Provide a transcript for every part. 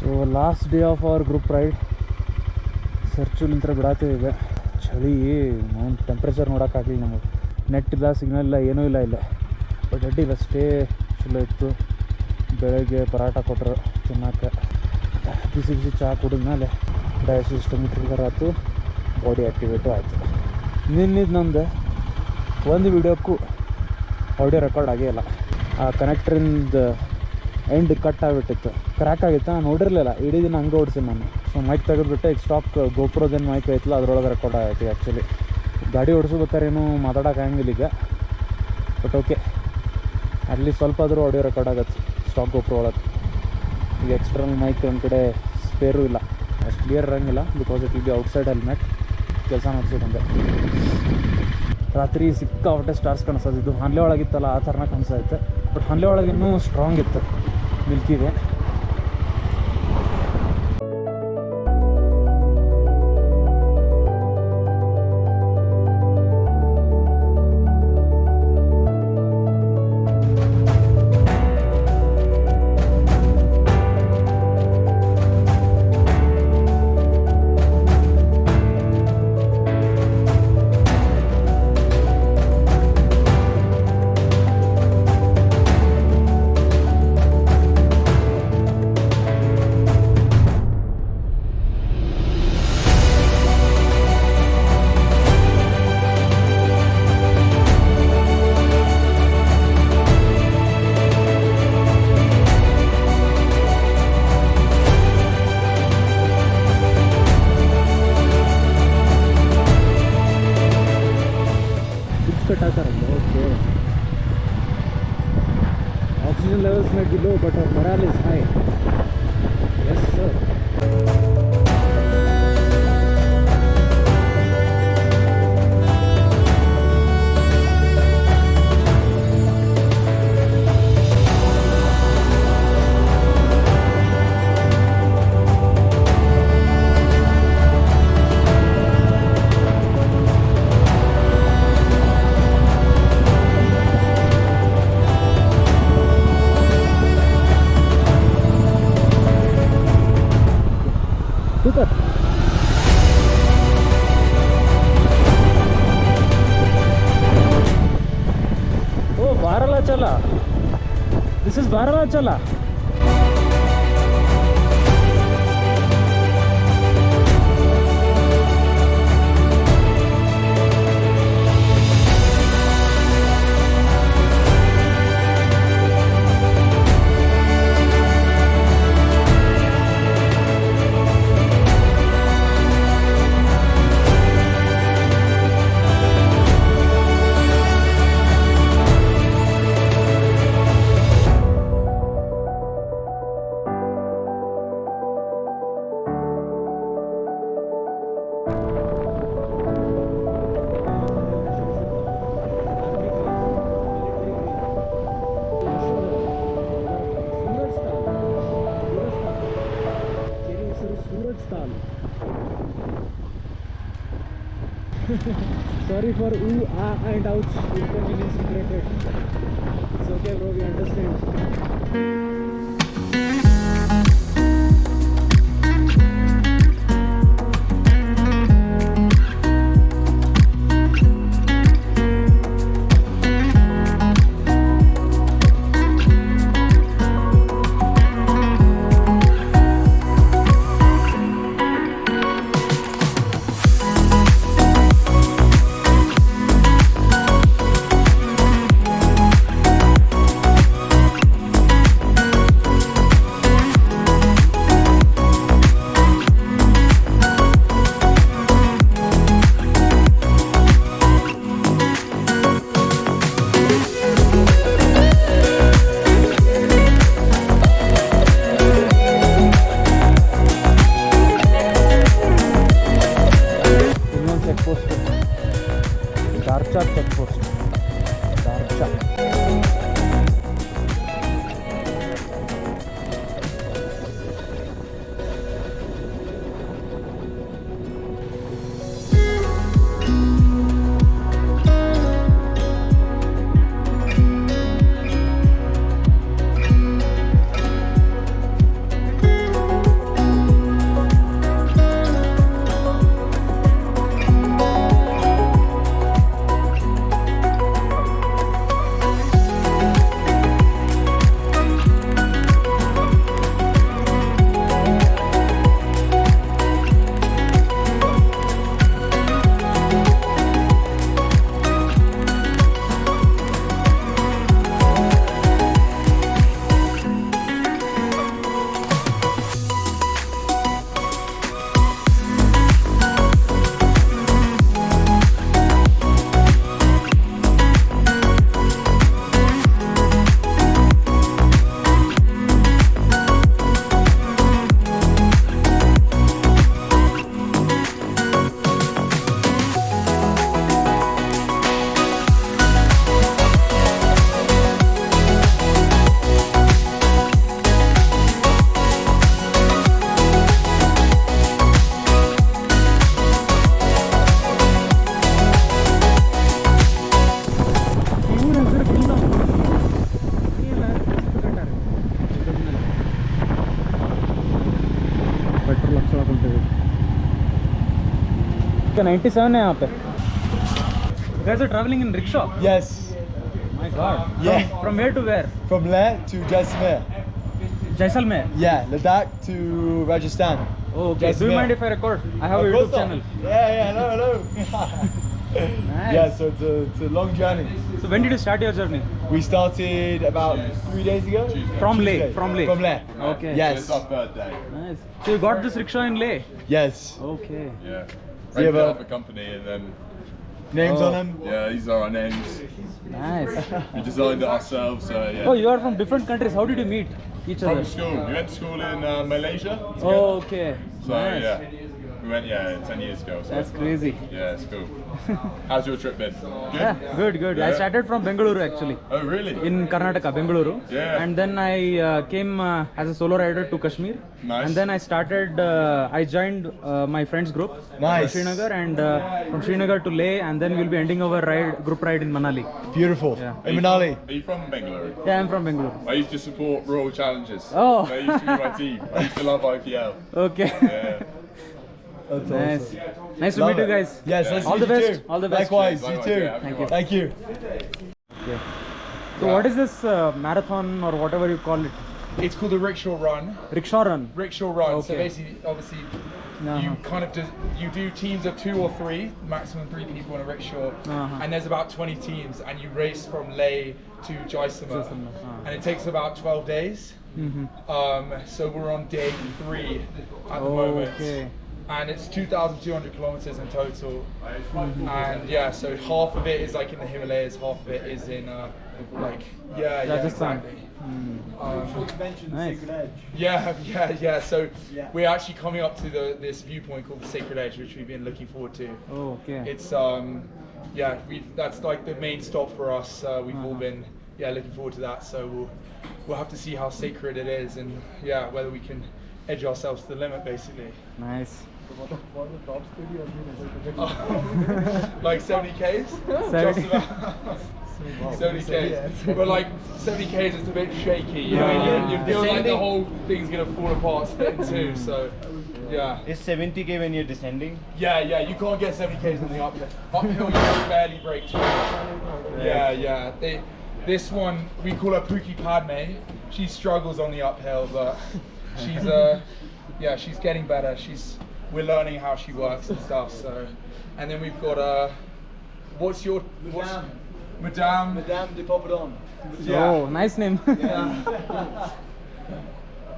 So last day of our group ride. ಸರ್ಚುಲಿಂತ್ರ ಬಿಡಾತೀವಿ. ಚಳಿ ನಾವು ಟೆಂಪ್ರೇಚರ್ ನೋಡೋಕ್ಕಾಗಲಿಲ್ಲ ನಮಗೆ. ನೆಟ್ ಇಲ್ಲ, ಸಿಗ್ನಲ್ ಇಲ್ಲ, ಏನೂ ಇಲ್ಲ ಇಲ್ಲೇ. ಬಟ್ ಅಡ್ಡಿಲ್ಲ, ಸ್ಟೇ ಚಲೋ ಇತ್ತು. ಬೆಳಗ್ಗೆ ಪರಾಟ ಕೊಟ್ಟರು ತಿನ್ನೋಕ್ಕೆ. ಬಿಸಿ ಬಿಸಿ ಚಹಾ ಕುಡಿದ್ಮೇಲೆ ಡಯಾಸಿಸ್ ಸಿಸ್ಟಮ್ ಆಯಿತು, ಬಾಡಿ ಆ್ಯಕ್ಟಿವೇಟು ಆಯಿತು. ನಿನ್ನಿದ್ದು ನಮ್ಮದು ಒಂದು ವೀಡಿಯೋಕ್ಕೂ ಆಡಿಯೋ ರೆಕಾರ್ಡ್ ಆಗೇ ಇಲ್ಲ. ಆ ಕನೆಕ್ಟ್ರಿಂದ ಎಂಡ್ ಕಟ್ ಆಗಿಬಿಟ್ಟಿತ್ತು, ಕ್ರ್ಯಾಕ್ ಆಗಿತ್ತು. ನಾನು ನೋಡಿರಲಿಲ್ಲ, ಇಡೀ ದಿನ ಹಂಗೆ ಓಡಿಸಿ ನಾನು. ಸೊ ಮೈಕ್ ತೆಗೆದುಬಿಟ್ಟು ಈಗ ಸ್ಟಾಕ್ ಗೋಪ್ರೋದೇನು ಮೈಕ್ ಐತಲ್ಲ ಅದರೊಳಗೆ ರೆಕಾರ್ಡ್ ಆಗೈತಿ. ಆ್ಯಕ್ಚುಲಿ ಗಾಡಿ ಓಡಿಸ್ಬೇಕಾರೇನು ಮಾತಾಡೋಕ್ಕಾಗಂಗಿಲ್ಲ ಈಗ. ಬಟ್ ಓಕೆ, ಅಲ್ಲಿ ಸ್ವಲ್ಪ ಆದರೂ ಆಡಿಯೋ ರೆಕಾರ್ಡ್ ಆಗತ್ತೆ ಸ್ಟಾಕ್ ಗೋಪ್ರೋ ಒಳಗೆ. ಈಗ ಎಕ್ಸ್ಟರ್ನಲ್ ಮೈಕ್ ಒಂದು ಕಡೆ ಸ್ಪೇರು ಇಲ್ಲ, ಅಷ್ಟು ಕ್ಲಿಯರ್ ಇರೋಂಗಿಲ್ಲ. Because it will be outside helmet. ಕೆಲಸ ಮಾಡಿಸೋದಂಗೆ ರಾತ್ರಿ ಸಿಕ್ಕಾಪಟ್ಟೆ ಸ್ಟಾರ್ಸ್ ಕಾಣಿಸೋದಿದ್ದು. ಹನ್ಲೆ ಒಳಗಿತ್ತಲ್ಲ ಆ ಥರನ ಕಾಣಿಸೈತೆ. ಬಟ್ ಹನ್ಲೆ ಒಳಗೆ ಇನ್ನೂ ಸ್ಟ್ರಾಂಗ್ ಇತ್ತು ಮಿಲ್ಕಿಗೆ. Okay. Oxygen levels might be low, but our morale is high. Yes, sir. चला, दिस इज बाराला चला. Sorry for ooh, ah and ouch inconvenience created. It's okay bro, we understand. Okay, 97 है यहाँ पे. You guys are traveling in rickshaw? Yes. My God. Yeah. From where to where? From Leh to Jaisalmer. Jaisalmer. Yeah, Ladakh to Rajasthan. Oh, okay. Do you mind if I record? I have a Of course YouTube not. channel. Yeah, hello. Nice. Yeah, so it's a long journey. So when did you start your journey? We started about 3 days ago. From Leh. Tuesday. From Leh. From Leh. Okay. Yes. It's our third day. Nice. So you got this rickshaw in Leh? Yes. Okay. Yeah. Yeah, Rented but- off a company and then Names Oh. on them. yeah, these are our names. Nice. We designed it ourselves. So yeah. Oh, you are from different countries. How did you meet each From other? school. We went to school in Malaysia. Together. Oh, okay. So Nice. yeah, we went 10 years ago. So That's crazy. yeah, it's cool. How's your trip been? Good. Yeah, good. I Yeah. started from Bengaluru actually. Oh really? In Karnataka, Bengaluru. Yeah. And then I came as a solo rider to Kashmir. Nice. And then I started, I joined my friends group Nice. from Srinagar, and from Srinagar to Leh, and then we'll be ending our group ride in Manali. Beautiful. Yeah. Are you Manali. Are you from Bengaluru? Yeah, I'm from Bengaluru. I used to support Royal Challengers. Oh. They used to be my team. I used to love IPL. Okay. Yeah. That's Nice. awesome. Nice to Love meet you it. guys. Yes, Yeah. nice to All meet the you best. too. All the best. Likewise, Likewise, you too. yeah. Have a Thank good you. one. Thank you. Okay. So what is this marathon or whatever you call it? It's called the Rickshaw Run. Rickshaw Run. Rickshaw Run. So Okay. basically, obviously, Uh-huh. you kind of you do teams of 2 or 3, maximum 3 people in a rickshaw, Uh-huh. and there's about 20 teams, and you race from Leh to Jaisalmer, Jaisalmer, uh-huh. and it takes about 12 days. So we're on day 3 at the moment. Okay. And it's 2,200 kilometers in total, and yeah, so half of it is like in the Himalayas, half of it is in Rajasthan. exactly. Nice. Yeah. So we're actually coming up to this viewpoint called the Sacred Edge, which we've been looking forward to. Oh, okay. It's that's like the main stop for us. We've all been looking forward to that. So we'll have to see how sacred it is, and whether we can edge ourselves to the limit, basically. Nice. Like 70 Ks? 70. Just about. 70 Ks. But like 70 Ks is a bit shaky. You know, you feel like the whole thing's gonna fall apart, split in two. So yeah. Is 70k when you're descending? Yeah, you can't get 70 Ks on the uphill. Uphill you can barely break too much. Yeah. This one, we call her Pookie Padme. She struggles on the uphill, but she's she's getting better. We're learning how she works and stuff. So, and then we've got what's Madame de Poppadon. Oh, nice name.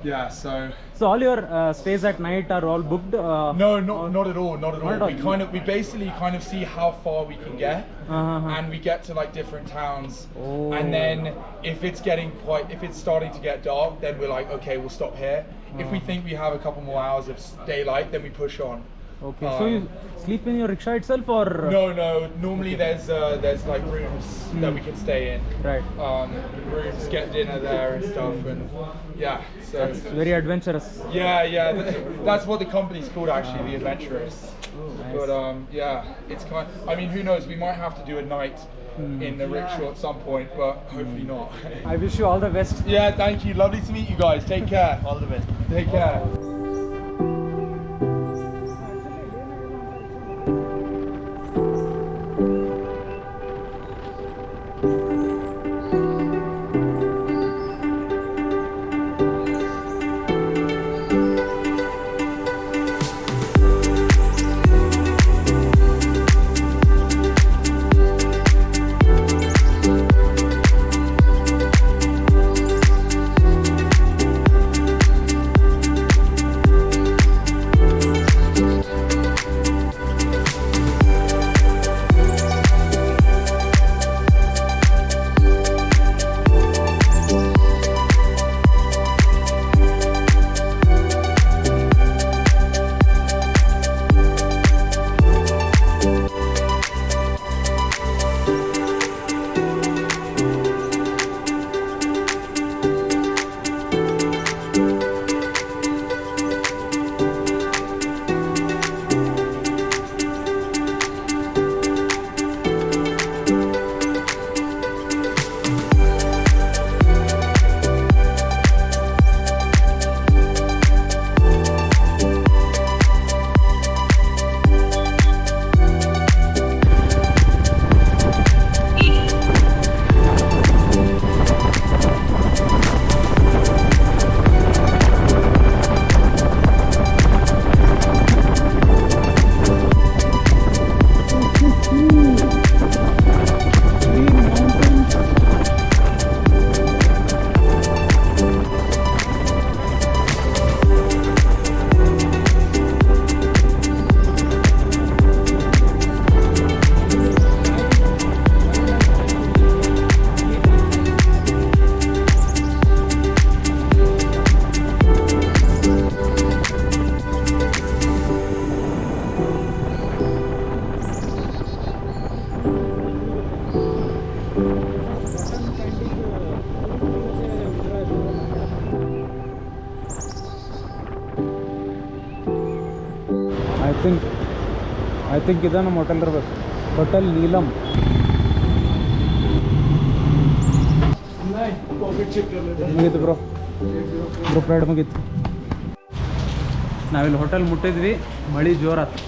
Yeah, so So all your stays at night are all booked? no, not at all, not at Not all. at all. We basically kind of see how far we can get, Uh-huh. and we get to like different towns, Oh. and then if it's starting to get dark, then we're like, okay, we'll stop here. If we think we have a couple more hours of daylight, then we push on. Okay, so you sleep in your rickshaw itself or? No. Normally there's like rooms that we can stay in. Right. Rooms, get dinner there and stuff, and so That's very adventurous. that's what the company's called actually, the Adventurous. Nice. But it's I mean, who knows? We might have to do a night in the rickshaw at some point, but hopefully not. I wish you all the best. Yeah, thank you. Lovely to meet you guys. Take care. All the best. Take care. I think ಇದ ನಮ್ಮ hotel ಇರ್ಬೇಕು, hotel Neelam. ಮುಗೀತು bro, group ride ಮುಗೀತು. ನಾವಿಲ್ಲಿ hotel ಮುಟ್ಟಿದ್ವಿ, ಮಳೆ ಜೋರಾತು.